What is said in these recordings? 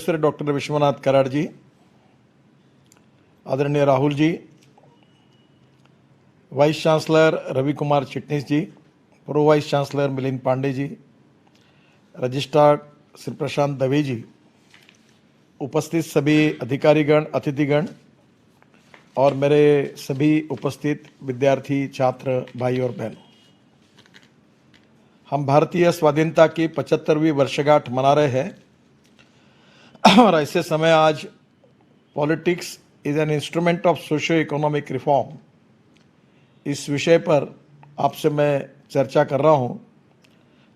Professor doctor Vishwanath Karad ji, आदरणीय Rahul ji, vice chancellor Ravi Kumar Chitnis ji, pro vice chancellor Milind Pande ji, registrar Shri Prashant Dave ji, उपस्थित सभी अधिकारीगण, अतिथिगण और मेरे सभी उपस्थित विद्यार्थी, छात्र, भाई और बहनों, हम भारतीय स्वाधीनता की 75वीं वर्षगांठ मना रहे हैं और ऐसे समय आज politics is an instrument of socio economic reform, इस विषय पर आपसे मैं चर्चा कर रहा हूं,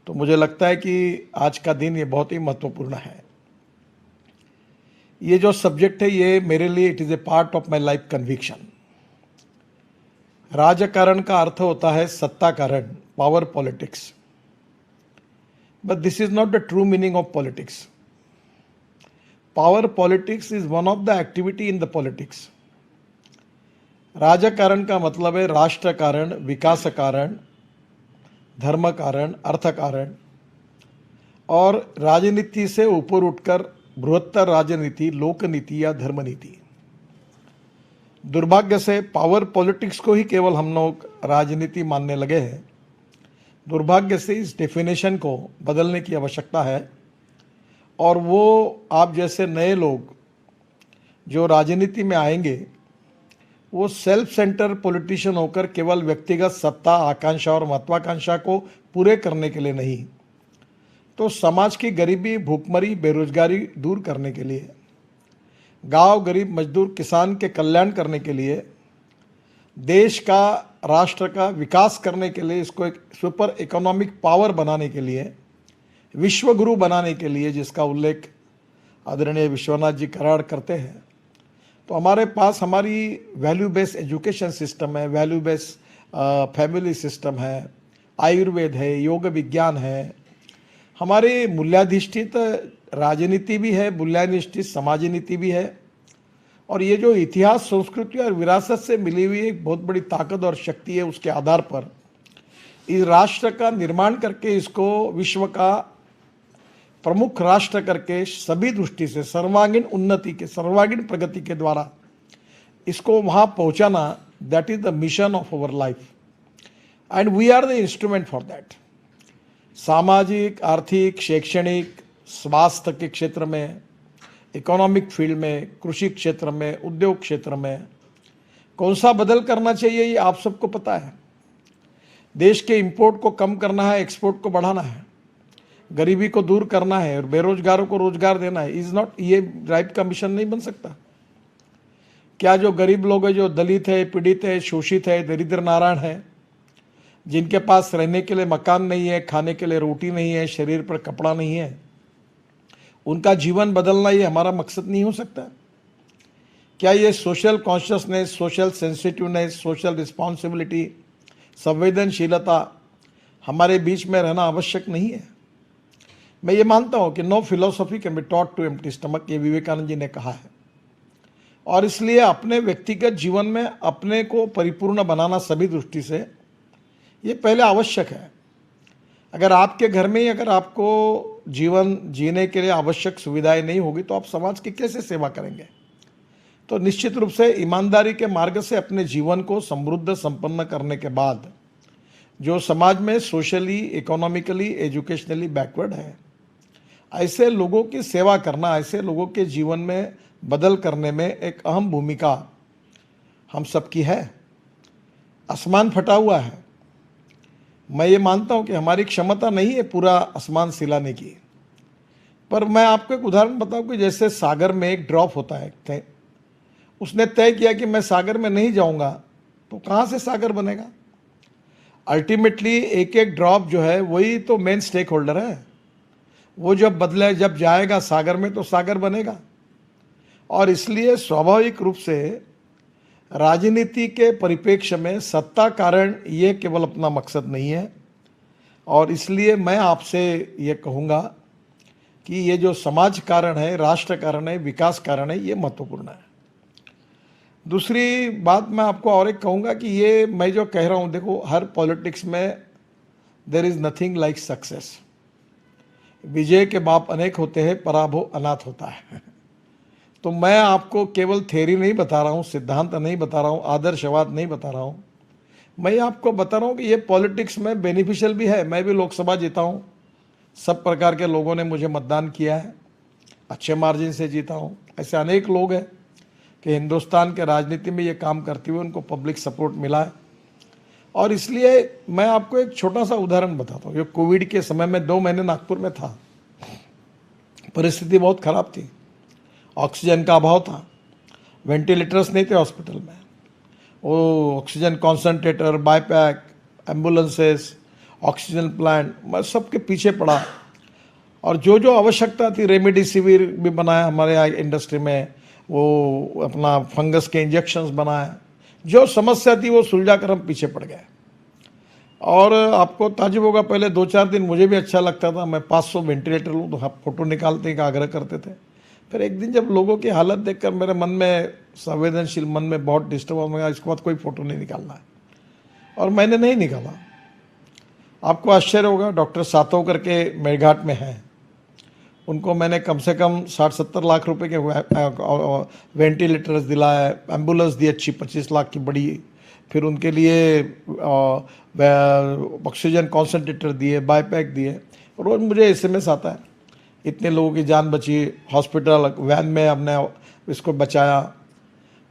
तो मुझे लगता है कि आज का दिन ये बहुत ही महत्वपूर्ण है। ये जो सब्जेक्ट है ये मेरे लिए it is a part of my life conviction. राजकारण का अर्थ होता है सत्ता कारण, power politics, but this is not the true meaning of politics. Power politics is one of the activity in the politics. राजकारण का मतलब है राष्ट्र कारण, विकास कारण, धर्म कारण, अर्थ कारण, और राजनीति से ऊपर उठकर बृहत्तर राजनीति, लोक नीति या धर्म नीति। दुर्भाग्य से पावर पॉलिटिक्स को ही केवल हम लोग राजनीति मानने लगे हैं। दुर्भाग्य से इस डेफिनेशन को बदलने की आवश्यकता है, और वो आप जैसे नए लोग जो राजनीति में आएंगे वो सेल्फ सेंटर पॉलिटिशियन होकर केवल व्यक्तिगत सत्ता, आकांक्षा और महत्वाकांक्षा को पूरे करने के लिए नहीं, तो समाज की गरीबी, भूखमरी, बेरोजगारी दूर करने के लिए, गांव, गरीब, मजदूर, किसान के कल्याण करने के लिए, देश का, राष्ट्र का विकास करने के लिए, इसको एक सुपर इकोनॉमिक पावर बनाने के लिए, विश्व गुरु बनाने के लिए, जिसका उल्लेख आदरणीय विश्वनाथ जी कराड़ करते हैं, तो हमारे पास हमारी वैल्यू बेस्ड एजुकेशन सिस्टम है, वैल्यू बेस्ड फैमिली सिस्टम है, आयुर्वेद है, योग विज्ञान है, हमारे मूल्याधिष्ठित राजनीति भी है, मूल्याधिष्ठित समाज नीति भी है, और ये जो इतिहास, संस्कृति और विरासत से मिली हुई एक बहुत बड़ी ताकत और शक्ति है, उसके आधार पर इस राष्ट्र का निर्माण करके इसको विश्व का प्रमुख राष्ट्र करके सभी दृष्टि से सर्वांगीण उन्नति के, सर्वांगीण प्रगति के द्वारा इसको वहाँ पहुँचाना, that is the mission of our life and we are the instrument for that. सामाजिक, आर्थिक, शैक्षणिक, स्वास्थ्य के क्षेत्र में, इकोनॉमिक फील्ड में, कृषि क्षेत्र में, उद्योग क्षेत्र में कौन सा बदल करना चाहिए ये आप सबको पता है। देश के इंपोर्ट को कम करना है, एक्सपोर्ट को बढ़ाना है, गरीबी को दूर करना है और बेरोजगारों को रोजगार देना है। इज नॉट, ये राइट का मिशन नहीं बन सकता क्या? जो गरीब लोग हैं, जो दलित है, पीड़ित है, शोषित है, दरिद्र नारायण है, जिनके पास रहने के लिए मकान नहीं है, खाने के लिए रोटी नहीं है, शरीर पर कपड़ा नहीं है, उनका जीवन बदलना ये हमारा मकसद नहीं हो सकता? क्या ये social consciousness, social sensitiveness, social responsibility, संवेदनशीलता हमारे बीच में रहना आवश्यक नहीं है? मैं ये मानता हूँ कि no philosophy can be taught to empty stomach, ये विवेकानंद जी ने कहा है, और इसलिए अपने व्यक्तिगत जीवन में अपने को परिपूर्ण बनाना सभी दृष्टि से ये पहले आवश्यक है। अगर आपके घर में ही अगर आपको जीवन जीने के लिए आवश्यक सुविधाएं नहीं होगी तो आप समाज की कैसे सेवा करेंगे? तो निश्चित रूप से ईमानदारी के मार्ग से अपने जीवन को समृद्ध, संपन्न करने के बाद जो समाज में सोशली, इकोनॉमिकली, एजुकेशनली बैकवर्ड है, ऐसे लोगों की सेवा करना, ऐसे लोगों के जीवन में बदल करने में एक अहम भूमिका हम सबकी है। आसमान फटा हुआ है, मैं ये मानता हूँ कि हमारी क्षमता नहीं है पूरा आसमान सिलाने की, पर मैं आपको एक उदाहरण बताऊँ कि जैसे सागर में एक ड्रॉप होता है, उसने तय किया कि मैं सागर में नहीं जाऊँगा, तो कहाँ से सागर बनेगा? अल्टीमेटली एक एक ड्रॉप जो है वही तो मेन स्टेक होल्डर है। वो जब जाएगा सागर में तो सागर बनेगा। और इसलिए स्वाभाविक रूप से राजनीति के परिप्रेक्ष्य में सत्ता कारण ये केवल अपना मकसद नहीं है, और इसलिए मैं आपसे ये कहूँगा कि ये जो समाज कारण है, राष्ट्र कारण है, विकास कारण है, ये महत्वपूर्ण है। दूसरी बात मैं आपको और एक कहूँगा कि ये मैं जो कह रहा हूँ, देखो, हर पॉलिटिक्स में there is nothing like success. विजय के बाप अनेक होते हैं, पराभव अनाथ होता है। तो मैं आपको केवल थ्योरी नहीं बता रहा हूँ, सिद्धांत नहीं बता रहा हूँ, आदर्शवाद नहीं बता रहा हूँ। मैं आपको बता रहा हूँ कि ये पॉलिटिक्स में बेनिफिशियल भी है। मैं भी लोकसभा जीता हूँ, सब प्रकार के लोगों ने मुझे मतदान किया है, अच्छे मार्जिन से जीता हूँ। ऐसे अनेक लोग हैं कि हिंदुस्तान के राजनीति में ये काम करते हुए उनको पब्लिक सपोर्ट मिला है। और इसलिए मैं आपको एक छोटा सा उदाहरण बताता हूँ। ये कोविड के समय में 2 महीने नागपुर में था, परिस्थिति बहुत खराब थी, ऑक्सीजन का अभाव था, वेंटिलेटर्स नहीं थे हॉस्पिटल में, वो oxygen concentrator, BiPAP, ambulances, oxygen plant, मैं सबके पीछे पड़ा। और जो जो आवश्यकता थी, रेमडेसिविर भी बनाया हमारे यहाँ इंडस्ट्री में, वो अपना फंगस के इंजेक्शंस बनाए, जो समस्या थी वो सुलझा कर हम पीछे पड़ गए। और आपको ताजुब होगा, पहले 2-4 दिन मुझे भी अच्छा लगता था, मैं 500 वेंटिलेटर लूँ तो आप फोटो निकालते का आग्रह करते थे। फिर एक दिन जब लोगों की हालत देखकर मेरे मन में, संवेदनशील मन में बहुत डिस्टर्ब हो गया, इसके बाद कोई फ़ोटो नहीं निकालना है, और मैंने नहीं निकाला। आपको आश्चर्य होगा, डॉक्टर सातव करके मेरघाट में हैं, उनको मैंने कम से कम 60-70 लाख रुपए के वेंटिलेटर्स दिलाए, एम्बुलेंस दी अच्छी 25 लाख की बड़ी, फिर उनके लिए ऑक्सीजन कॉन्सेंट्रेटर दिए, बाईपैक दिए। रोज़ मुझे एसएमएस आता है, इतने लोगों की जान बची, हॉस्पिटल वैन में हमने इसको बचाया।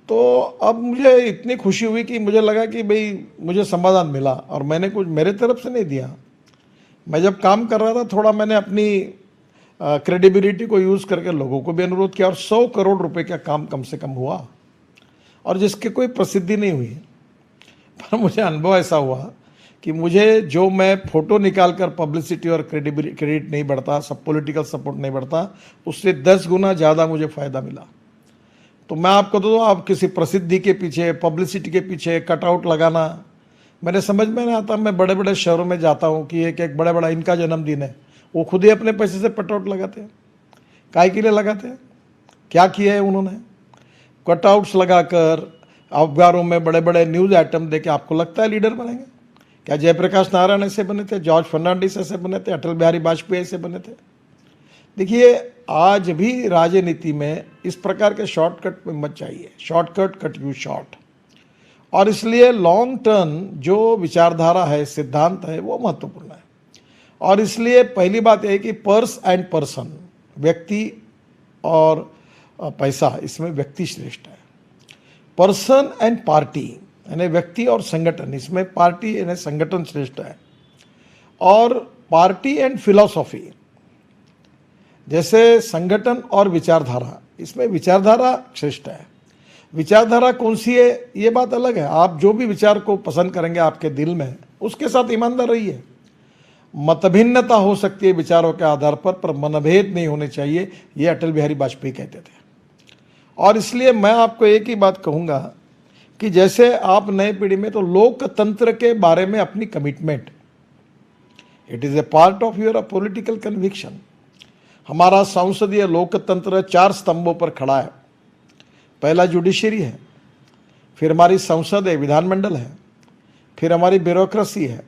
तो अब मुझे इतनी खुशी हुई कि मुझे लगा कि भाई मुझे समाधान मिला, और मैंने कुछ मेरे तरफ से नहीं दिया। मैं जब काम कर रहा था, थोड़ा मैंने अपनी क्रेडिबिलिटी को यूज़ करके लोगों को भी अनुरोध किया, और 100 करोड़ रुपए का काम कम से कम हुआ, और जिसकी कोई प्रसिद्धि नहीं हुई। पर मुझे अनुभव ऐसा हुआ कि मुझे जो मैं फ़ोटो निकाल कर पब्लिसिटी और क्रेडिट नहीं बढ़ता, सब पॉलिटिकल सपोर्ट नहीं बढ़ता, उससे 10 गुना ज़्यादा मुझे फ़ायदा मिला। तो मैं आपको तो आप किसी प्रसिद्धि के पीछे, पब्लिसिटी के पीछे कटआउट लगाना मेरे समझ में नहीं आता। मैं बड़े बड़े शहरों में जाता हूँ कि एक बड़ा बड़ा इनका जन्मदिन है, वो खुद ही अपने पैसे से कटआउट लगाते हैं। काय के लिए लगाते हैं? क्या किया है उन्होंने? कटआउट्स लगाकर अखबारों में बड़े बड़े न्यूज़ आइटम देके आपको लगता है लीडर बनेंगे? क्या जयप्रकाश नारायण ऐसे बने थे? जॉर्ज फर्नांडिस ऐसे बने थे? अटल बिहारी वाजपेयी ऐसे बने थे? देखिए, आज भी राजनीति में इस प्रकार के शॉर्टकट में मत चाहिए। Shortcut cut you short. और इसलिए लॉन्ग टर्म जो विचारधारा है, सिद्धांत है, वो महत्वपूर्ण है। और इसलिए पहली बात यह है कि पर्स एंड पर्सन, व्यक्ति और पैसा, इसमें व्यक्ति श्रेष्ठ है। पर्सन एंड पार्टी यानी व्यक्ति और संगठन, इसमें पार्टी यानी संगठन श्रेष्ठ है। और पार्टी एंड फिलॉसफी, जैसे संगठन और विचारधारा, इसमें विचारधारा श्रेष्ठ है। विचारधारा कौन सी है ये बात अलग है। आप जो भी विचार को पसंद करेंगे आपके दिल में, उसके साथ ईमानदार रहिए। मतभिन्नता हो सकती है विचारों के आधार पर मनभेद नहीं होने चाहिए, ये अटल बिहारी वाजपेयी कहते थे। और इसलिए मैं आपको एक ही बात कहूँगा कि जैसे आप नई पीढ़ी में, तो लोकतंत्र के बारे में अपनी commitment, it is a part of your political conviction. हमारा संसदीय लोकतंत्र 4 स्तंभों पर खड़ा है। पहला जुडिशरी है, फिर हमारी संसद है, विधानमंडल है, फिर हमारी ब्यूरोक्रेसी है,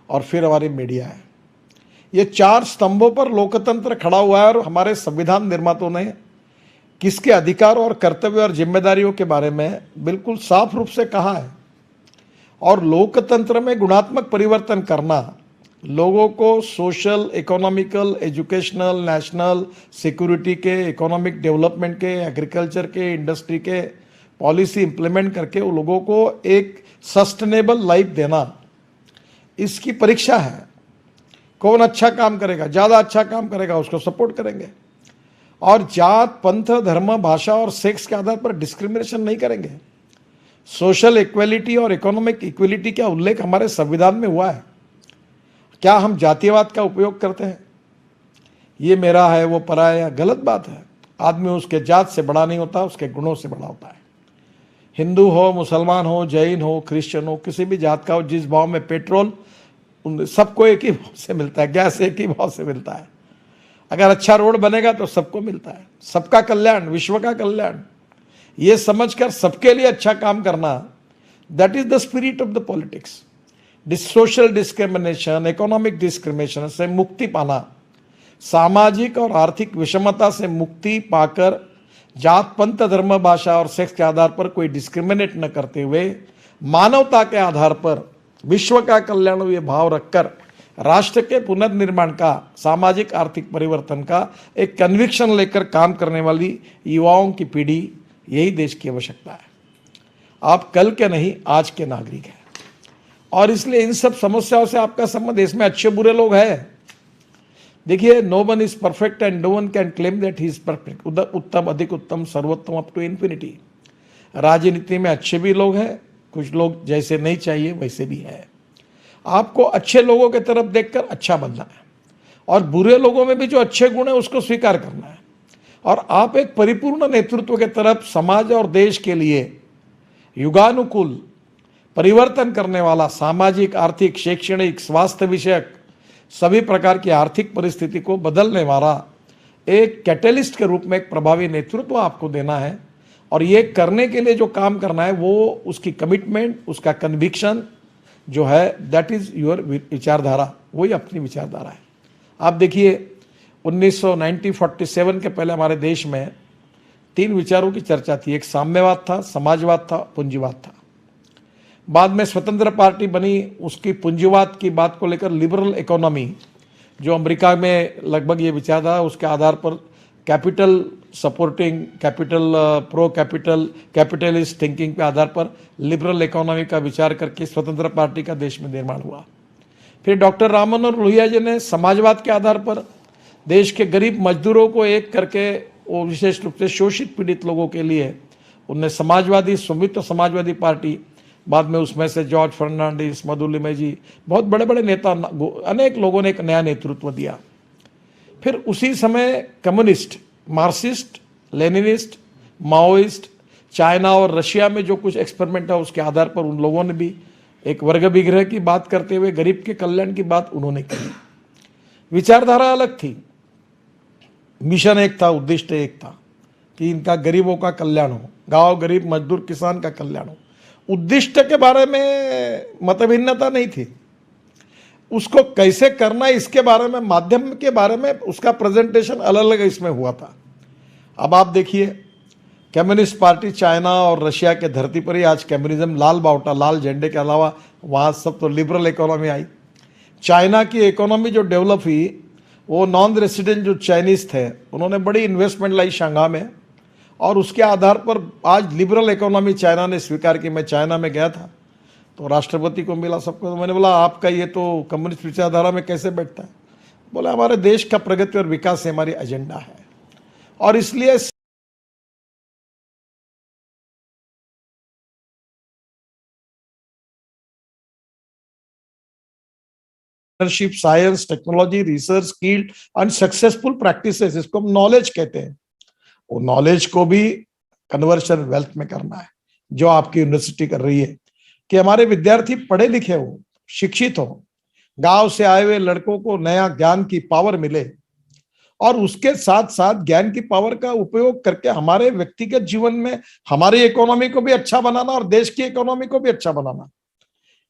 और फिर हमारी मीडिया है। ये 4 स्तंभों पर लोकतंत्र खड़ा हुआ है। और हमारे संविधान निर्माताओं ने किसके अधिकार और कर्तव्य और जिम्मेदारियों के बारे में बिल्कुल साफ रूप से कहा है। और लोकतंत्र में गुणात्मक परिवर्तन करना, लोगों को social, economical, educational, national security के, इकोनॉमिक डेवलपमेंट के, एग्रीकल्चर के, इंडस्ट्री के पॉलिसी इंप्लीमेंट करके वो लोगों को एक सस्टेनेबल लाइफ देना, इसकी परीक्षा है। कौन अच्छा काम करेगा, ज़्यादा अच्छा काम करेगा, उसको सपोर्ट करेंगे। और जात, पंथ, धर्म, भाषा और सेक्स के आधार पर डिस्क्रिमिनेशन नहीं करेंगे। सोशल इक्वलिटी और इकोनॉमिक इक्वलिटी का उल्लेख हमारे संविधान में हुआ है। क्या हम जातीयवाद का उपयोग करते हैं? ये मेरा है, वो पराया, गलत बात है। आदमी उसके जात से बड़ा नहीं होता, उसके गुणों से बड़ा होता है। हिंदू हो, मुसलमान हो, जैन हो, क्रिश्चियन हो, किसी भी जात का हो, जिस भाव में पेट्रोल, उन सबको एक ही भाव से मिलता है, गैस एक ही भाव से मिलता है। अगर अच्छा रोड बनेगा तो सबको मिलता है। सबका कल्याण, विश्व का कल्याण, ये समझकर सबके लिए अच्छा काम करना, that is the spirit of the politics. Social discrimination, economic discrimination से मुक्ति पाना, सामाजिक और आर्थिक विषमता से मुक्ति पाकर जात पंथ धर्म भाषा और सेक्स के आधार पर कोई डिस्क्रिमिनेट न करते हुए मानवता के आधार पर विश्व का कल्याण ये भाव रखकर राष्ट्र के पुनर्निर्माण का, सामाजिक आर्थिक परिवर्तन का एक कन्विक्शन लेकर काम करने वाली युवाओं की पीढ़ी, यही देश की आवश्यकता है। आप कल के नहीं आज के नागरिक हैं और इसलिए इन सब समस्याओं से आपका संबंध, इसमें अच्छे बुरे लोग हैं। देखिए, no one is perfect and no one can claim that he is perfect. उत्तम, अधिक उत्तम, सर्वोत्तम, अप टू इन्फिनिटी। राजनीति में अच्छे भी लोग हैं, कुछ लोग जैसे नहीं चाहिए वैसे भी है। आपको अच्छे लोगों की तरफ देखकर अच्छा बनना है और बुरे लोगों में भी जो अच्छे गुण है उसको स्वीकार करना है और आप एक परिपूर्ण नेतृत्व के तरफ समाज और देश के लिए युगानुकूल परिवर्तन करने वाला, सामाजिक, आर्थिक, शैक्षणिक, स्वास्थ्य विषयक सभी प्रकार की आर्थिक परिस्थिति को बदलने वाला एक कैटलिस्ट के रूप में एक प्रभावी नेतृत्व आपको देना है। और ये करने के लिए जो काम करना है वो उसकी कमिटमेंट, उसका कन्विक्शन जो है, दैट इज योर विचारधारा, वही अपनी विचारधारा है। आप देखिए 1947 के पहले हमारे देश में 3 विचारों की चर्चा थी। एक साम्यवाद था, समाजवाद था, पूंजीवाद था। बाद में स्वतंत्र पार्टी बनी, उसकी पूंजीवाद की बात को लेकर लिबरल इकोनॉमी, जो अमेरिका में लगभग ये विचारधारा, उसके आधार पर capital supporting, capital pro capital, capitalist thinking के आधार पर लिबरल इकोनॉमी का विचार करके स्वतंत्र पार्टी का देश में निर्माण हुआ। फिर डॉक्टर राम मनोहर लोहिया जी ने समाजवाद के आधार पर देश के गरीब मजदूरों को एक करके, वो विशेष रूप से शोषित पीड़ित लोगों के लिए उनने समाजवादी, संयुक्त समाजवादी पार्टी, बाद में उसमें से जॉर्ज फर्नांडिस, मधुलिमय जी, बहुत बड़े बड़े नेता, अनेक लोगों ने एक नया नेतृत्व दिया। फिर उसी समय communist, Marxist, Leninist, Maoist, China और रशिया में जो कुछ एक्सपेरिमेंट है उसके आधार पर उन लोगों ने भी एक वर्ग विग्रह की बात करते हुए गरीब के कल्याण की बात उन्होंने की। विचारधारा अलग थी, मिशन एक था, उद्देश्य एक था कि इनका गरीबों का कल्याण हो, गांव गरीब मजदूर किसान का कल्याण हो। उद्देश्य के बारे में मतभिन्नता नहीं थी, उसको कैसे करना इसके बारे में, माध्यम के बारे में उसका प्रेजेंटेशन अलग अलग इसमें हुआ था। अब आप देखिए, कम्युनिस्ट पार्टी चाइना और रशिया के धरती पर ही आज कम्युनिज्म लाल बावटा, लाल झंडे के अलावा वहाँ सब तो लिबरल इकोनॉमी आई। चाइना की इकोनॉमी जो डेवलप हुई, वो नॉन रेसिडेंट जो चाइनीज थे उन्होंने बड़ी इन्वेस्टमेंट लाई शंघाई में और उसके आधार पर आज लिबरल इकोनॉमी चाइना ने स्वीकार की। मैं चाइना में गया था तो राष्ट्रपति को मिला, सबको, तो मैंने बोला आपका ये तो कम्युनिस्ट विचारधारा में कैसे बैठता है? बोला हमारे देश का प्रगति और विकास से हमारी एजेंडा है और इसलिए science, technology, research, skilled and successful practices, इसको हम नॉलेज कहते हैं। वो नॉलेज को भी कन्वर्शन वेल्थ में करना है, जो आपकी यूनिवर्सिटी कर रही है कि हमारे विद्यार्थी पढ़े लिखे हो, शिक्षित हो, गांव से आए हुए लड़कों को नया ज्ञान की पावर मिले और उसके साथ साथ ज्ञान की पावर का उपयोग करके हमारे व्यक्तिगत जीवन में हमारी इकोनॉमी को भी अच्छा बनाना और देश की इकोनॉमी को भी अच्छा बनाना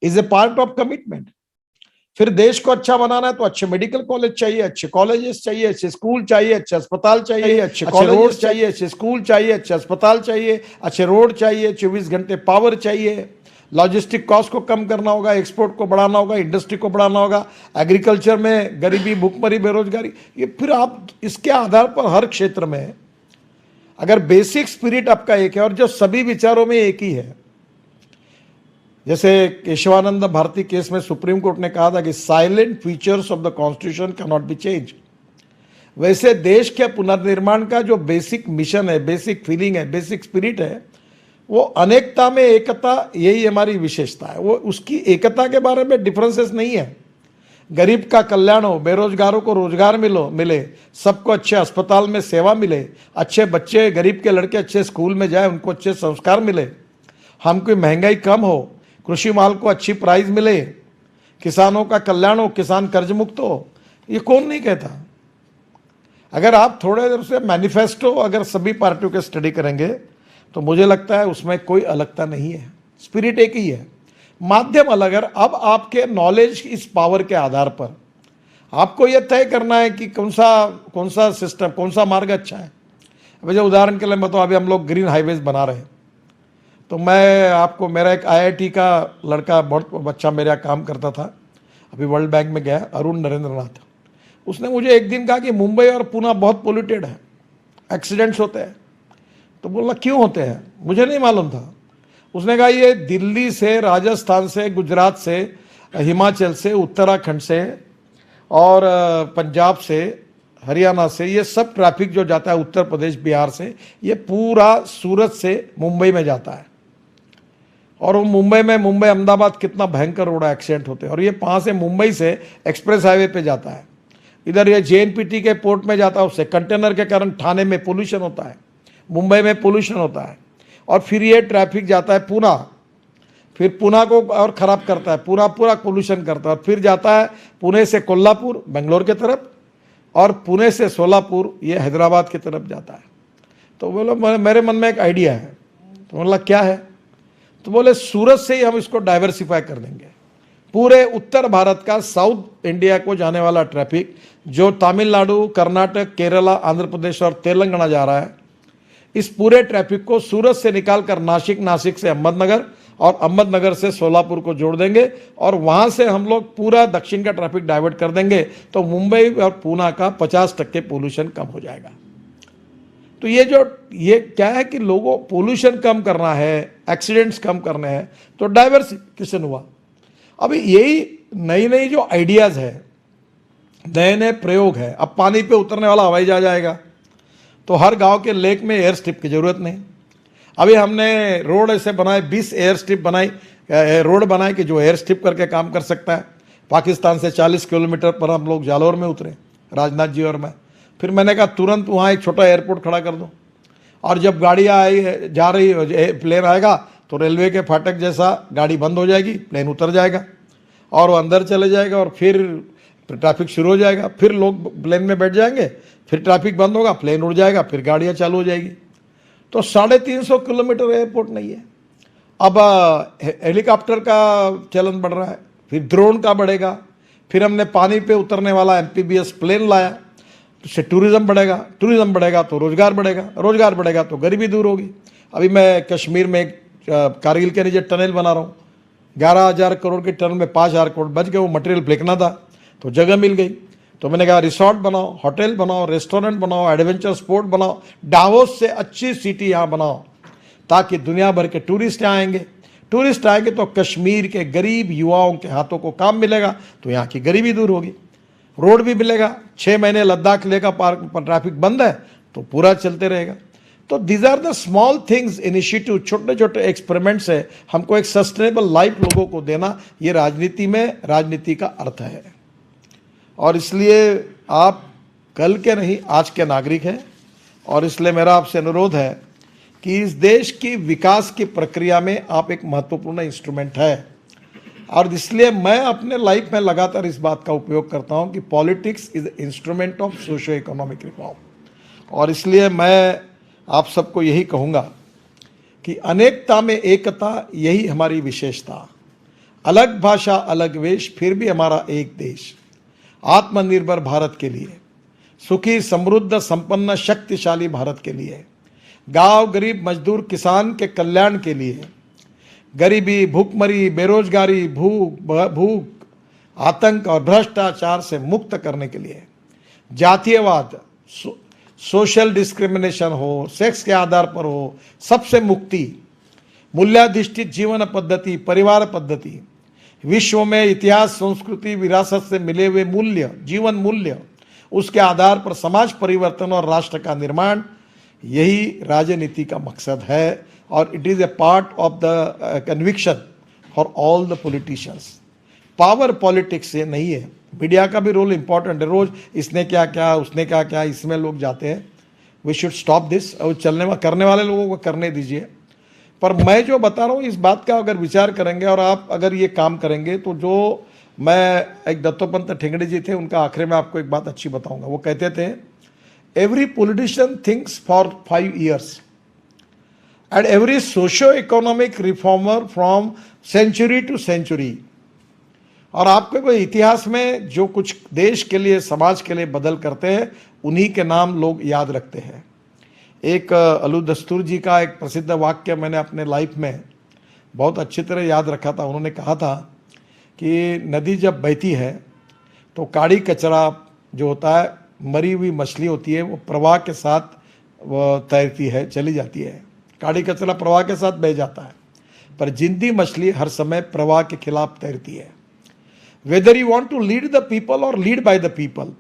is a part of commitment. फिर देश को अच्छा बनाना है तो अच्छे मेडिकल कॉलेज चाहिए, अच्छे कॉलेजेस चाहिए, अच्छे स्कूल चाहिए, अच्छे अस्पताल चाहिए, अच्छे रोड चाहिए, अच्छे स्कूल चाहिए, अच्छे अस्पताल चाहिए, अच्छे रोड चाहिए, 24 घंटे पावर चाहिए। लॉजिस्टिक कॉस्ट को कम करना होगा, एक्सपोर्ट को बढ़ाना होगा, इंडस्ट्री को बढ़ाना होगा, एग्रीकल्चर में गरीबी, भूखमरी, बेरोजगारी, ये फिर आप इसके आधार पर हर क्षेत्र में अगर बेसिक स्पिरिट आपका एक है और जो सभी विचारों में एक ही है, जैसे केशवानंद भारती केस में सुप्रीम कोर्ट ने कहा था कि salient features of the constitution can not be change, वैसे देश के पुनर्निर्माण का जो बेसिक मिशन है, बेसिक फीलिंग है, बेसिक स्पिरिट है, वो अनेकता में एकता, यही हमारी विशेषता है। वो उसकी एकता के बारे में डिफरेंसेस नहीं है। गरीब का कल्याण हो, बेरोजगारों को रोजगार मिले, सबको अच्छे अस्पताल में सेवा मिले, अच्छे बच्चे, गरीब के लड़के अच्छे स्कूल में जाए, उनको अच्छे संस्कार मिले, हमको महंगाई कम हो, कृषि माल को अच्छी प्राइस मिले, किसानों का कल्याण हो, किसान कर्ज मुक्त हो, ये कौन नहीं कहता। अगर आप थोड़े देर से मैनिफेस्टो अगर सभी पार्टियों के स्टडी करेंगे तो मुझे लगता है उसमें कोई अलगता नहीं है, स्पिरिट एक ही है, माध्यम अलग है। अब आपके नॉलेज इस पावर के आधार पर आपको यह तय करना है कि कौन सा सिस्टम, कौन सा मार्ग अच्छा है। अभी जो उदाहरण के लिए बताओ, अभी हम लोग ग्रीन हाईवेज बना रहे हैं, तो मैं आपको, मेरा एक आईआईटी का लड़का, बहुत बच्चा मेरे यहाँ काम करता था, अभी वर्ल्ड बैंक में गया, अरुण नरेंद्रनाथ, उसने मुझे एक दिन कहा कि मुंबई और पुणे बहुत पोल्यूटेड है, एक्सीडेंट्स होते हैं। तो बोला क्यों होते हैं, मुझे नहीं मालूम था। उसने कहा ये दिल्ली से, राजस्थान से, गुजरात से, हिमाचल से, उत्तराखंड से और पंजाब से, हरियाणा से, ये सब ट्रैफिक जो जाता है उत्तर प्रदेश, बिहार से, ये पूरा सूरत से मुंबई में जाता है। और वो मुंबई में, मुंबई अहमदाबाद कितना भयंकर रोड एक्सीडेंट होते हैं। और ये वहाँ से, मुंबई से एक्सप्रेस हाईवे पे जाता है, इधर ये जेएनपीटी के पोर्ट में जाता है, उससे कंटेनर के कारण ठाणे में पोल्यूशन होता है, मुंबई में पोल्यूशन होता है। और फिर ये ट्रैफिक जाता है पूना, फिर पुणे को और ख़राब करता है, पूरा पोल्यूशन करता है। और फिर जाता है पुणे से कोल्हापुर बेंगलोर के तरफ, और पुणे से सोलापुर ये हैदराबाद की तरफ जाता है। तो बोलो मेरे मन में एक आइडिया है। तो बोला क्या है? तो बोले सूरत से ही हम इसको डाइवर्सिफाई कर देंगे। पूरे उत्तर भारत का, साउथ इंडिया को जाने वाला ट्रैफिक जो तमिलनाडु, कर्नाटक, केरला, आंध्र प्रदेश और तेलंगाना जा रहा है, इस पूरे ट्रैफिक को सूरत से निकालकर नासिक, नासिक से अहमदनगर और अहमदनगर से सोलापुर को जोड़ देंगे, और वहां से हम लोग पूरा दक्षिण का ट्रैफिक डाइवर्ट कर देंगे। तो मुंबई और पुणे का 50% पोल्यूशन कम हो जाएगा। तो ये क्या है कि लोगों पोल्यूशन कम करना है, एक्सीडेंट्स कम करने हैं, तो डाइवर्सिफिकेशन हुआ। अभी यही नई नई जो आइडियाज है, नए नए प्रयोग है। अब पानी पे उतरने वाला हवाई जहाज आएगा, तो हर गांव के लेक में एयर स्ट्रिप की जरूरत नहीं। अभी हमने रोड ऐसे बनाए, 20 एयर स्ट्रिप बनाई, रोड बनाए कि जो एयर स्ट्रिप करके काम कर सकता है। पाकिस्तान से 40 किलोमीटर पर हम लोग जालौर में उतरे, राजनाथ जी और मैं। फिर मैंने कहा तुरंत वहाँ एक छोटा एयरपोर्ट खड़ा कर दो, और जब गाड़ियाँ जा रही, प्लेन आएगा तो रेलवे के फाटक जैसा गाड़ी बंद हो जाएगी, प्लेन उतर जाएगा और वो अंदर चले जाएगा, और फिर ट्रैफिक शुरू हो जाएगा। फिर लोग प्लेन में बैठ जाएंगे, फिर ट्रैफिक बंद होगा, प्लेन उड़ जाएगा, फिर गाड़ियाँ चालू हो जाएगी। तो 350 किलोमीटर एयरपोर्ट नहीं है। अब हेलीकॉप्टर का चलन बढ़ रहा है, फिर ड्रोन का बढ़ेगा, फिर हमने पानी पे उतरने वाला एमपीबीएस प्लेन लाया, उससे टूरिज्म बढ़ेगा तो रोजगार बढ़ेगा तो गरीबी दूर होगी। अभी मैं कश्मीर में कारगिल के नीचे टनल बना रहा हूँ, 11,000 करोड़ के टनल में 5,000 करोड़ बच गए। वो मटेरियल फेंकना था तो जगह मिल गई, तो मैंने कहा रिसोर्ट बनाओ, होटल बनाओ, रेस्टोरेंट बनाओ, एडवेंचर स्पोर्ट बनाओ, डावोस से अच्छी सिटी यहाँ बनाओ, ताकि दुनिया भर के टूरिस्ट आएंगे तो कश्मीर के गरीब युवाओं के हाथों को काम मिलेगा, तो यहाँ की गरीबी दूर होगी, रोड भी मिलेगा। 6 महीने लद्दाख लेह का पार्क पर ट्रैफिक बंद है तो पूरा चलते रहेगा। तो these are the small things, initiative, छोटे छोटे एक्सपेरिमेंट्स है। हमको एक सस्टेनेबल लाइफ लोगों को देना, ये राजनीति का अर्थ है। और इसलिए आप कल के नहीं, आज के नागरिक हैं, और इसलिए मेरा आपसे अनुरोध है कि इस देश की विकास की प्रक्रिया में आप एक महत्वपूर्ण इंस्ट्रूमेंट है। और इसलिए मैं अपने लाइफ में लगातार इस बात का उपयोग करता हूं कि politics is instrument of socio economic reform. और इसलिए मैं आप सबको यही कहूँगा कि अनेकता में एकता, यही हमारी विशेषता। अलग भाषा, अलग वेश, फिर भी हमारा एक देश। आत्मनिर्भर भारत के लिए, सुखी, समृद्ध, संपन्न, शक्तिशाली भारत के लिए, गांव, गरीब, मजदूर, किसान के कल्याण के लिए, गरीबी, भूखमरी, बेरोजगारी, भूख, आतंक और भ्रष्टाचार से मुक्त करने के लिए, जातीयवाद, सोशल डिस्क्रिमिनेशन हो, सेक्स के आधार पर हो, सबसे मुक्ति, मूल्याधिष्ठित जीवन पद्धति, परिवार पद्धति, विश्व में इतिहास, संस्कृति, विरासत से मिले हुए मूल्य, जीवन मूल्य, उसके आधार पर समाज परिवर्तन और राष्ट्र का निर्माण, यही राजनीति का मकसद है। और it is a part of the conviction for all the politicians. Power politics से नहीं है। मीडिया का भी रोल इंपॉर्टेंट है, रोज इसने क्या क्या, उसने क्या क्या, इसमें लोग जाते हैं। वी शुड स्टॉप दिस, और करने वाले लोगों को करने दीजिए। पर मैं जो बता रहा हूँ, इस बात का अगर विचार करेंगे और आप अगर ये काम करेंगे, तो जो मैं, एक दत्तोपंत ठेंगड़ी जी थे, उनका आखिर में आपको एक बात अच्छी बताऊंगा। वो कहते थे, every politician thinks for 5 years and every socio-economic reformer from century to century। और आपके कोई इतिहास में जो कुछ देश के लिए समाज के लिए बदल करते हैं उन्हीं के नाम लोग याद रखते हैं। एक अलू दस्तूर जी का एक प्रसिद्ध वाक्य मैंने अपने लाइफ में बहुत अच्छी तरह याद रखा था। उन्होंने कहा था कि नदी जब बहती है तो काड़ी कचरा जो होता है, मरी हुई मछली होती है, वो प्रवाह के साथ वो तैरती है, चली जाती है। काड़ी कचरा प्रवाह के साथ बह जाता है, पर जिंदी मछली हर समय प्रवाह के खिलाफ तैरती है। Whether you want to lead the people और लीड बाय द पीपल,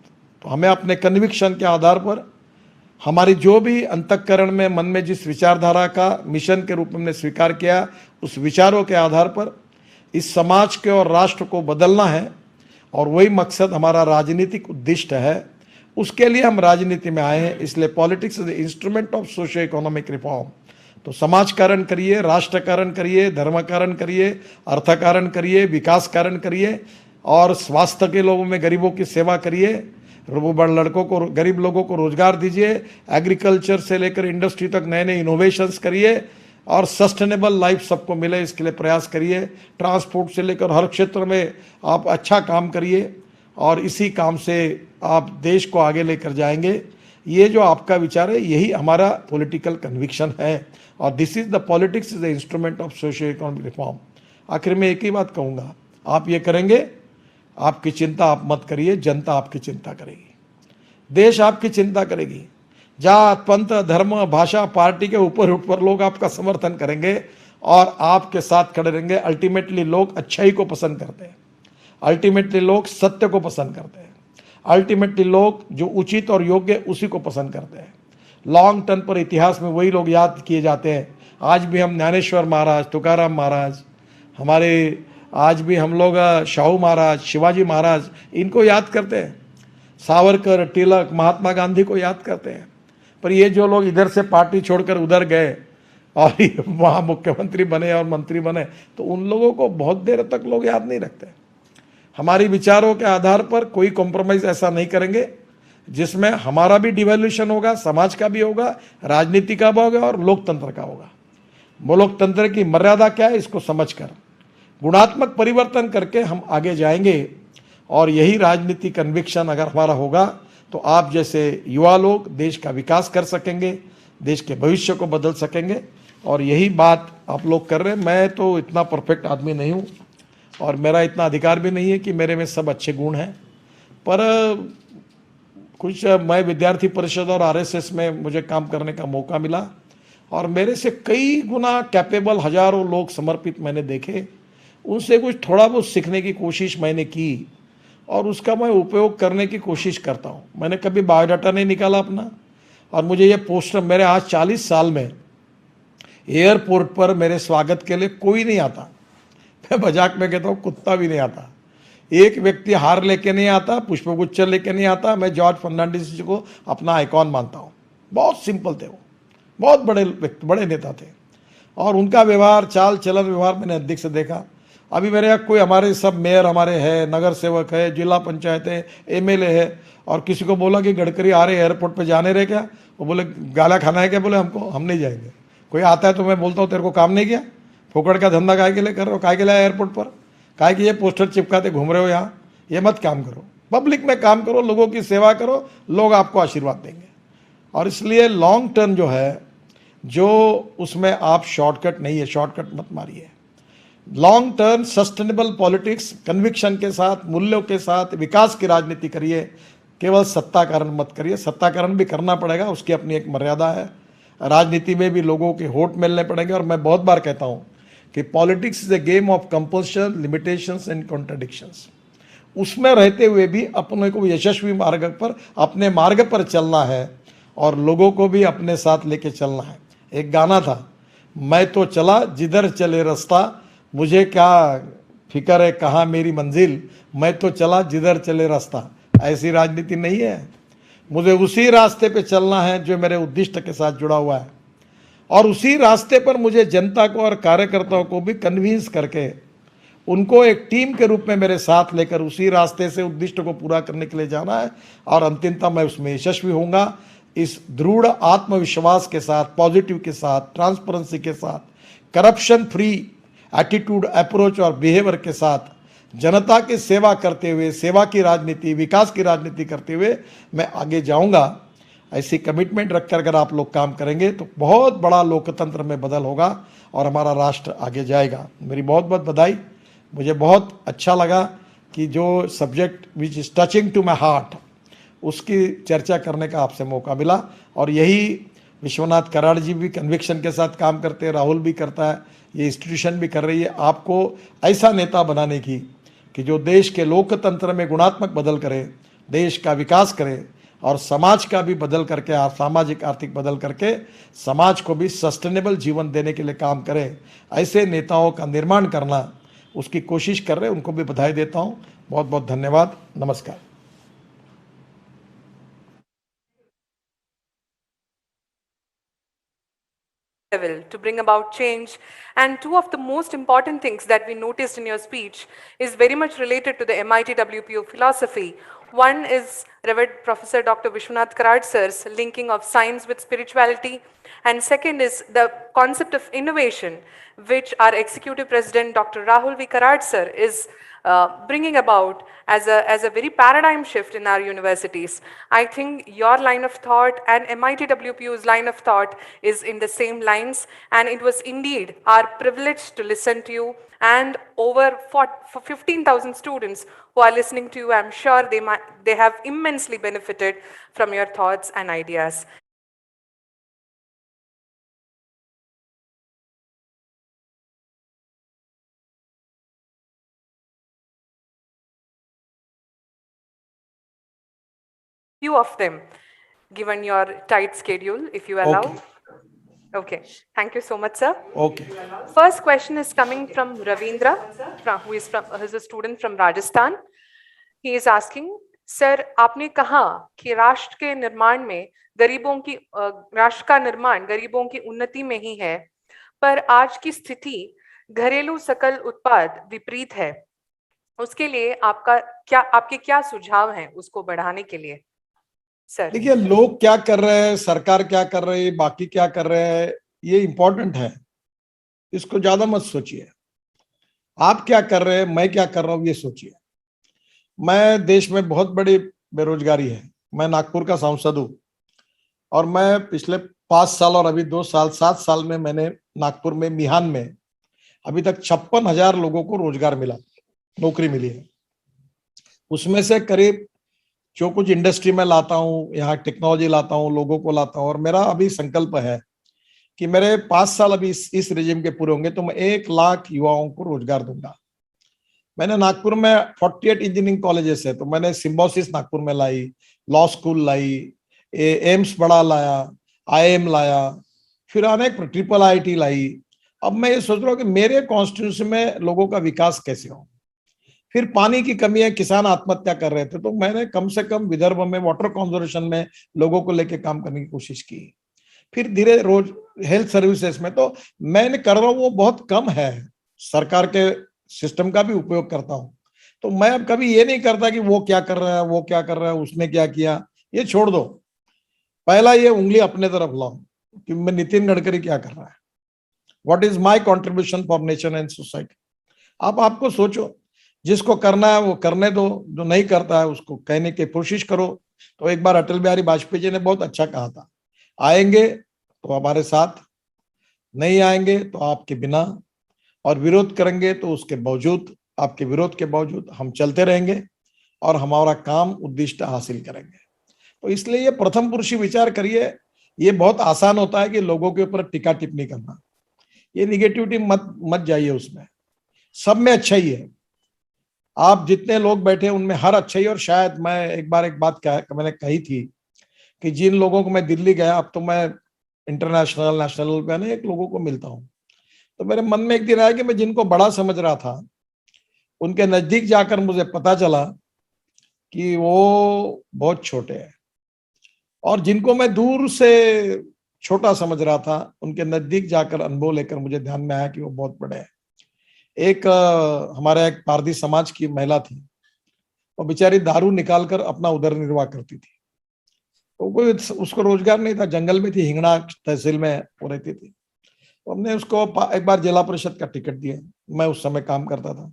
तो हमें अपने कन्विक्शन के आधार पर, हमारी जो भी अंतःकरण में मन में जिस विचारधारा का मिशन के रूप में हमने स्वीकार किया, उस विचारों के आधार पर इस समाज के और राष्ट्र को बदलना है, और वही मकसद हमारा राजनीतिक उद्दिष्ट है। उसके लिए हम राजनीति में आए हैं। इसलिए politics is the instrument of socio economic reform. तो समाजकरण करिए, राष्ट्रकरण करिए, धर्मकरण करिए, अर्थकरण करिए, विकास कारण करिए, और स्वास्थ्य के लोगों में गरीबों की सेवा करिए, लड़कों को, गरीब लोगों को रोजगार दीजिए, एग्रीकल्चर से लेकर इंडस्ट्री तक नए नए इनोवेशंस करिए, और सस्टेनेबल लाइफ सबको मिले इसके लिए प्रयास करिए। ट्रांसपोर्ट से लेकर हर क्षेत्र में आप अच्छा काम करिए, और इसी काम से आप देश को आगे लेकर जाएंगे। ये जो आपका विचार है, यही हमारा पॉलिटिकल कन्विक्शन है, और this is the politics is the instrument of socio economic reform. आखिर में एक ही बात कहूँगा, आप ये करेंगे, आपकी चिंता आप मत करिए, जनता आपकी चिंता करेगी, देश आपकी चिंता करेगी। जात पंथ धर्म भाषा पार्टी के ऊपर लोग आपका समर्थन करेंगे और आपके साथ खड़े रहेंगे। अल्टीमेटली लोग अच्छाई को पसंद करते हैं, अल्टीमेटली लोग सत्य को पसंद करते हैं, अल्टीमेटली लोग जो उचित और योग्य उसी को पसंद करते हैं। लॉन्ग टर्म पर इतिहास में वही लोग याद किए जाते हैं। आज भी हम ज्ञानेश्वर महाराज, तुकाराम महाराज, हमारे आज भी हम लोग शाहू महाराज, शिवाजी महाराज, इनको याद करते हैं। सावरकर, तिलक, महात्मा गांधी को याद करते हैं। पर ये जो लोग इधर से पार्टी छोड़कर उधर गए और वहाँ मुख्यमंत्री बने और मंत्री बने, तो उन लोगों को बहुत देर तक लोग याद नहीं रखते। हमारी विचारों के आधार पर कोई कॉम्प्रोमाइज ऐसा नहीं करेंगे जिसमें हमारा भी डिवैल्यूशन होगा, समाज का भी होगा, राजनीति का भी होगा और लोकतंत्र का होगा। वो लोकतंत्र की मर्यादा क्या है, इसको समझकर गुणात्मक परिवर्तन करके हम आगे जाएंगे। और यही राजनीति कन्विक्शन अगर हमारा होगा तो आप जैसे युवा लोग देश का विकास कर सकेंगे, देश के भविष्य को बदल सकेंगे। और यही बात आप लोग कर रहे हैं। मैं तो इतना परफेक्ट आदमी नहीं हूँ और मेरा इतना अधिकार भी नहीं है कि मेरे में सब अच्छे गुण हैं, पर कुछ मैं विद्यार्थी परिषद और आरएसएस में मुझे काम करने का मौका मिला और मेरे से कई गुना कैपेबल हजारों लोग समर्पित मैंने देखे। उनसे कुछ थोड़ा बहुत सीखने की कोशिश मैंने की और उसका मैं उपयोग करने की कोशिश करता हूँ। मैंने कभी बायोडाटा नहीं निकाला अपना, और मुझे ये पोस्टर, मेरे आज 40 साल में एयरपोर्ट पर मेरे स्वागत के लिए कोई नहीं आता। मैं मजाक में कहता हूँ कुत्ता भी नहीं आता, एक व्यक्ति हार लेके नहीं आता, पुष्पगुच्छ लेके नहीं आता। मैं जॉर्ज फर्नांडिस जी को अपना आइकॉन मानता हूँ। बहुत सिंपल थे वो, बहुत बड़े व्यक्ति, बड़े नेता थे, और उनका व्यवहार, चाल चलन व्यवहार मैंने अधिक से देखा। अभी मेरे यहाँ कोई, हमारे सब मेयर हमारे हैं, नगर सेवक है, जिला पंचायत है, एमएलए है, और किसी को बोला कि गडकरी आ रहे एयरपोर्ट पे जाने रहे क्या, वो बोले गाला खाना है क्या, बोले हमको, हम नहीं जाएंगे। कोई आता है तो मैं बोलता हूँ तेरे को काम नहीं किया, फोकट का धंधा काय के लिए कर रहे हो, काय के लिए एयरपोर्ट पर, काय कि ये पोस्टर चिपकाते घूम रहे हो यहाँ, ये मत काम करो, पब्लिक में काम करो, लोगों की सेवा करो, लोग आपको आशीर्वाद देंगे। और इसलिए लॉन्ग टर्म जो है, जो उसमें आप शॉर्टकट नहीं है, शॉर्टकट मत मारिए। Long term sustainable politics, conviction के साथ, मूल्यों के साथ विकास की राजनीति करिए, केवल सत्ताकरण मत करिए। सत्ताकरण भी करना पड़ेगा, उसकी अपनी एक मर्यादा है। राजनीति में भी लोगों के होठ मिलने पड़ेंगे। और मैं बहुत बार कहता हूँ कि politics is a game of compulsion, limitations and contradictions. उसमें रहते हुए भी अपने को यशस्वी मार्ग पर, अपने मार्ग पर चलना है और लोगों को भी अपने साथ लेके चलना है। एक गाना था, मैं तो चला जिधर चले रास्ता, मुझे क्या फिक्र है कहाँ मेरी मंजिल, मैं तो चला जिधर चले रास्ता। ऐसी राजनीति नहीं है। मुझे उसी रास्ते पे चलना है जो मेरे उद्दिष्ट के साथ जुड़ा हुआ है, और उसी रास्ते पर मुझे जनता को और कार्यकर्ताओं को भी कन्विंस करके उनको एक टीम के रूप में मेरे साथ लेकर उसी रास्ते से उद्दिष्ट को पूरा करने के लिए जाना है। और अंतिमतः मैं उसमें यशस्वी होऊंगा। इस दृढ़ आत्मविश्वास के साथ, पॉजिटिव के साथ, ट्रांसपेरेंसी के साथ, करप्शन फ्री एटीट्यूड, अप्रोच और बिहेवियर के साथ जनता की सेवा करते हुए, सेवा की राजनीति, विकास की राजनीति करते हुए मैं आगे जाऊंगा। ऐसी कमिटमेंट रखकर अगर आप लोग काम करेंगे तो बहुत बड़ा लोकतंत्र में बदल होगा और हमारा राष्ट्र आगे जाएगा। मेरी बहुत बहुत बधाई। मुझे बहुत अच्छा लगा कि जो subject which is touching to my heart उसकी चर्चा करने का आपसे मौका मिला। और यही विश्वनाथ कराड़ जी भी कन्विक्शन के साथ काम करते हैं, राहुल भी करता है, ये इंस्टीट्यूशन भी कर रही है आपको ऐसा नेता बनाने की कि जो देश के लोकतंत्र में गुणात्मक बदल करे, देश का विकास करे और समाज का भी बदल करके, सामाजिक आर्थिक बदल करके समाज को भी सस्टेनेबल जीवन देने के लिए काम करे। ऐसे नेताओं का निर्माण करना, उसकी कोशिश कर रहे, उनको भी बधाई देता हूँ। बहुत बहुत धन्यवाद। नमस्कार। Level to bring about change. And two of the most important things that we noticed in your speech is very much related to the MIT WPO philosophy. One is Reverend Professor Dr. Vishwanath Karad sir's linking of science with spirituality. And second is the concept of innovation, which our Executive President Dr. Rahul V. Karad sir is bringing about as a very paradigm shift in our universities. I think your line of thought and MIT WPU's line of thought is in the same lines, and it was indeed our privilege to listen to you. And over 15,000 students who are listening to you, I'm sure they have immensely benefited from your thoughts and ideas. Few of them, given your tight schedule, if you allow. Okay. Thank you so much, sir. Okay. First question is coming from Ravindra, who is a student from Rajasthan. He is asking, sir आपने कहा कि राष्ट्र के निर्माण में राष्ट्र का निर्माण गरीबों की उन्नति में ही है, पर आज की स्थिति घरेलू सकल उत्पाद विपरीत है। उसके लिए आपके क्या सुझाव हैं उसको बढ़ाने के लिए? सर देखिए, लोग क्या कर रहे हैं, सरकार क्या कर रही है, बाकी क्या कर रहे हैं, ये इंपॉर्टेंट है। इसको ज्यादा मत सोचिए। आप क्या कर रहे हैं, मैं क्या कर रहा हूं, ये सोचिए। मैं देश में बहुत बड़ी बेरोजगारी है। मैं नागपुर का सांसद हूं और मैं पिछले 5 साल और अभी 2 साल 7 साल में मैंने नागपुर में मिहान में अभी तक 56,000 लोगों को रोजगार मिला, नौकरी मिली है। उसमें से करीब जो कुछ इंडस्ट्री में लाता हूँ, यहाँ टेक्नोलॉजी लाता हूँ, लोगों को लाता हूँ, और मेरा अभी संकल्प है कि मेरे 5 साल अभी इस रेजिम के पूरे होंगे तो मैं 1 लाख युवाओं को रोजगार दूंगा। मैंने नागपुर में 48 इंजीनियरिंग कॉलेजेस है, तो मैंने सिम्बोसिस नागपुर में लाई, लॉ स्कूल लाई, एम्स बड़ा लाया, IIM लाया, फिर अनेक ट्रिपल IIT लाई। अब मैं ये सोच रहा हूँ कि मेरे कॉन्स्टिट्यूंसी में लोगों का विकास कैसे हो। फिर पानी की कमी है, किसान आत्महत्या कर रहे थे, तो मैंने कम से कम विदर्भ में वाटर कंजर्वेशन में लोगों को लेके काम करने की कोशिश की। फिर धीरे रोज हेल्थ सर्विसेज में, तो मैंने कर रहा हूँ वो बहुत कम है। सरकार के सिस्टम का भी उपयोग करता हूँ। तो मैं अब कभी ये नहीं करता कि वो क्या कर रहा है, वो क्या कर रहा है, उसने क्या किया, ये छोड़ दो। पहला ये उंगली अपने तरफ लाओ कि मैं नितिन गडकरी क्या कर रहा है, what is my contribution for nation and society. आपको सोचो, जिसको करना है वो करने दो, जो नहीं करता है उसको कहने की कोशिश करो। तो एक बार अटल बिहारी वाजपेयी जी ने बहुत अच्छा कहा था, आएंगे तो हमारे साथ, नहीं आएंगे तो आपके बिना, और विरोध करेंगे तो उसके बावजूद, आपके विरोध के बावजूद हम चलते रहेंगे और हमारा काम उद्दिष्ट हासिल करेंगे। तो इसलिए ये प्रथम पुरुषी विचार करिए। ये बहुत आसान होता है कि लोगों के ऊपर टीका टिप्पणी करना, ये निगेटिविटी मत जाइए उसमें। सब में अच्छा ही है। आप जितने लोग बैठे उनमें हर अच्छा ही। और शायद मैं एक बात मैंने कही थी कि जिन लोगों को मैं दिल्ली गया, अब तो मैं इंटरनेशनल नेशनल पे अनेक लोगों को मिलता हूँ, तो मेरे मन में एक दिन आया कि मैं जिनको बड़ा समझ रहा था उनके नजदीक जाकर मुझे पता चला कि वो बहुत छोटे हैं, और जिनको मैं दूर से छोटा समझ रहा था उनके नजदीक जाकर अनुभव लेकर मुझे ध्यान में आया कि वो बहुत बड़े हैं। एक हमारे एक पारधी समाज की महिला थी, वो बेचारी दारू निकालकर अपना उदर निर्वाह करती थी। तो कोई उसको रोजगार नहीं था, जंगल में थी, हिंगणा तहसील में वो रहती थी। तो हमने उसको एक बार जिला परिषद का टिकट दिया, मैं उस समय काम करता था।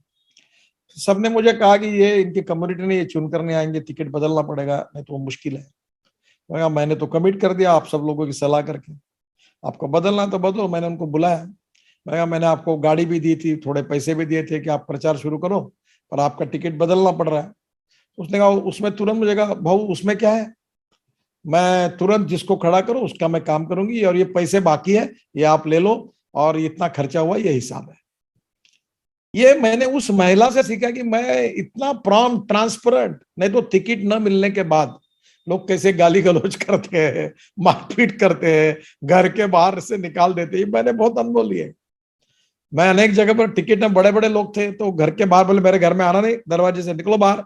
सबने मुझे कहा कि ये इनकी कम्युनिटी ने ये चुनकर नहीं आएंगे, टिकट बदलना पड़ेगा, नहीं तो वो मुश्किल है। मैंने तो कमिट कर दिया आप सब लोगों की सलाह करके, आपको बदलना तो बदलो। मैंने उनको बुलाया, मैंने आपको गाड़ी भी दी थी, थोड़े पैसे भी दिए थे कि आप प्रचार शुरू करो, पर आपका टिकट बदलना पड़ रहा है। उसने कहा, उसमें तुरंत मुझे कहा, भाऊ उसमें क्या है, मैं तुरंत जिसको खड़ा करूं उसका मैं काम करूंगी, और ये पैसे बाकी है ये आप ले लो, और इतना खर्चा हुआ ये हिसाब है। ये मैंने उस महिला से सीखा कि मैं इतना प्रॉम्प्ट ट्रांसपेरेंट, नहीं तो टिकट न मिलने के बाद लोग कैसे गाली गलौज करते हैं, मारपीट करते हैं, घर के बाहर से निकाल देते हैं, मैंने बहुत अनुभव लिए। मैं अनेक जगह पर टिकट में बड़े बड़े लोग थे तो घर के बाहर बोले मेरे घर में आना नहीं, दरवाजे से निकलो बाहर,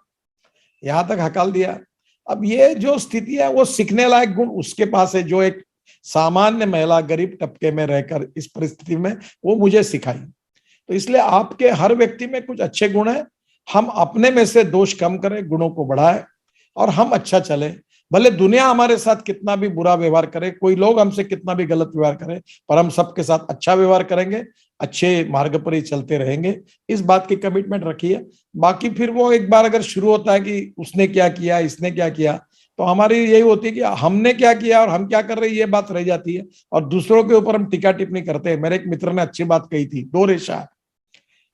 यहां तक हकाल दिया। अब ये जो स्थिति है वो सीखने लायक गुण उसके पास है, जो एक सामान्य महिला गरीब तबके में रहकर इस परिस्थिति में वो मुझे सिखाई। तो इसलिए आपके हर व्यक्ति में कुछ अच्छे गुण हैं, हम अपने में से दोष कम करें, गुणों को बढ़ाएं और हम अच्छा चले। भले दुनिया हमारे साथ कितना भी बुरा व्यवहार करे, कोई लोग हमसे कितना भी गलत व्यवहार करें, पर हम सबके साथ अच्छा व्यवहार करेंगे, अच्छे मार्ग पर ही चलते रहेंगे। इस बात की कमिटमेंट रखिए। बाकी फिर वो एक बार अगर शुरू होता है कि उसने क्या किया, इसने क्या किया, तो हमारी यही होती है कि हमने क्या किया और हम क्या कर रहे हैं, ये बात रह जाती है, और दूसरों के ऊपर हम टीका टिप्पणी करते हैं। मेरे एक मित्र ने अच्छी बात कही थी, दो रेशा है,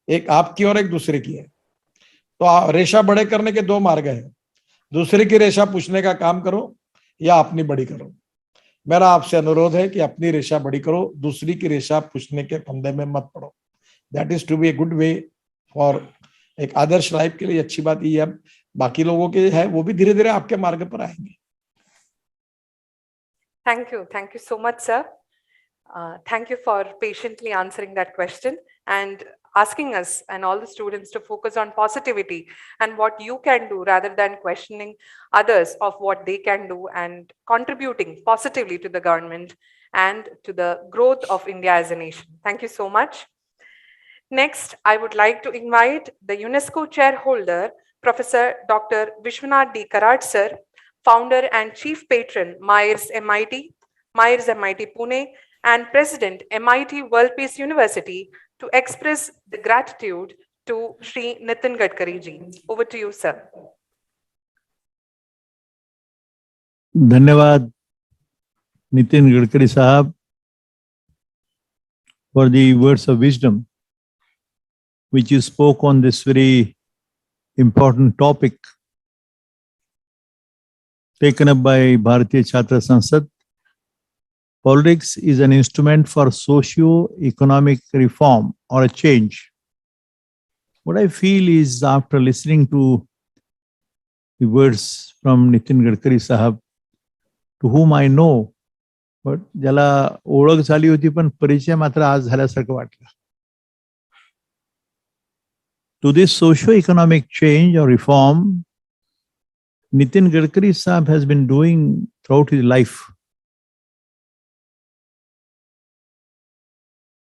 एक आपकी और एक दूसरे की है। तो रेशा बड़े करने के दो मार्ग है, दूसरे की रेशा पूछने का काम करो या अपनी बड़ी करो। मेरा आपसे अनुरोध है कि अपनी रेशा बड़ी करो, दूसरी की रेशा पूछने के फंदे में मत पड़ो। That is to be a good way for एक आदर्श लाइफ के लिए। अच्छी बात ये है, बाकी लोगों के है वो भी धीरे धीरे आपके मार्ग पर आएंगे। Thank you so much, sir. Thank you for patiently answering that question and asking us and all the students to focus on positivity and what you can do rather than questioning others of what they can do, and contributing positively to the government and to the growth of India as a nation. Thank you so much. Next, I would like to invite the UNESCO chairholder, Professor Dr. Vishwanath D. Karad sir, founder and chief patron, Myers MIT Pune, and President, MIT World Peace University, to express the gratitude to Shri Nitin Gadkari ji. Over to you, sir. धन्यवाद नितिन गडकरी साहब for the words of wisdom which you spoke on this very important topic taken up by Bharatiya Chhatra Sansad. Politics is an instrument for socio-economic reform or a change. What I feel is, after listening to the words from Nitin Gadkari Sahab, to whom I know, but ज्याला ओळख झाली होती पण परिचय मात्र आज झाल्यासारखं वाटलं. To this socio-economic change or reform, Nitin Gadkari Sahab has been doing throughout his life.